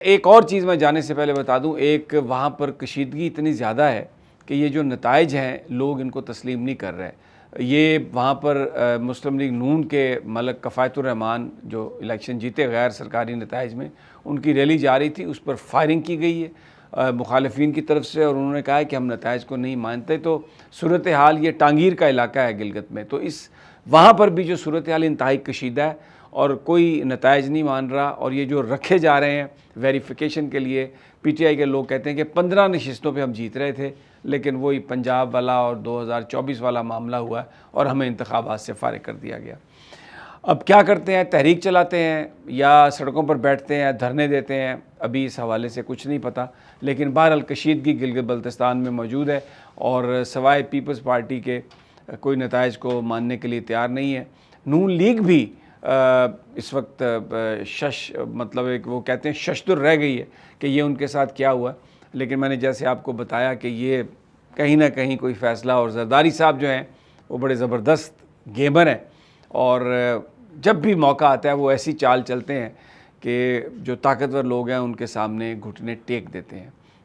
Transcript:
एक और चीज़ मैं जाने से पहले बता दूं, एक वहाँ पर कशीदगी इतनी ज़्यादा है कि ये जो नताइज हैं लोग इनको तस्लीम नहीं कर रहे। ये वहाँ पर मुस्लिम लीग नून के मलक कफ़ायतुर रहमान जो इलेक्शन जीते गैर सरकारी नताइज में, उनकी रैली जा रही थी, उस पर फायरिंग की गई है मुखालिफिन की तरफ से, और उन्होंने कहा है कि हम नताइज को नहीं मानते। तो सूरत हाल, ये टांगीर का इलाका है गिलगित में, तो इस वहाँ पर भी जो सूरत हाल इंतहाई कशीदा है और कोई नताइज नहीं मान रहा। और ये जो रखे जा रहे हैं वेरिफिकेशन के लिए, पीटीआई के लोग कहते हैं कि 15 नशिस्तों पे हम जीत रहे थे, लेकिन वही पंजाब वाला और 2024 वाला मामला हुआ और हमें इंतखाबात से फारिग कर दिया गया। अब क्या करते हैं, तहरीक चलाते हैं या सड़कों पर बैठते हैं, धरने देते हैं, अभी इस हवाले से कुछ नहीं पता। लेकिन बहरहाल कशीदगी गिलगित बल्तिस्तान में मौजूद है और सवाए पीपल्स पार्टी के कोई नताइज को मानने के लिए तैयार नहीं है। नून लीग भी इस वक्त मतलब एक वो कहते हैं शशदुर रह गई है कि ये उनके साथ क्या हुआ। लेकिन मैंने जैसे आपको बताया कि ये कहीं ना कहीं कोई फ़ैसला, और जरदारी साहब जो हैं वो बड़े ज़बरदस्त गेमर हैं और जब भी मौका आता है वो ऐसी चाल चलते हैं कि जो ताकतवर लोग हैं उनके सामने घुटने टेक देते हैं।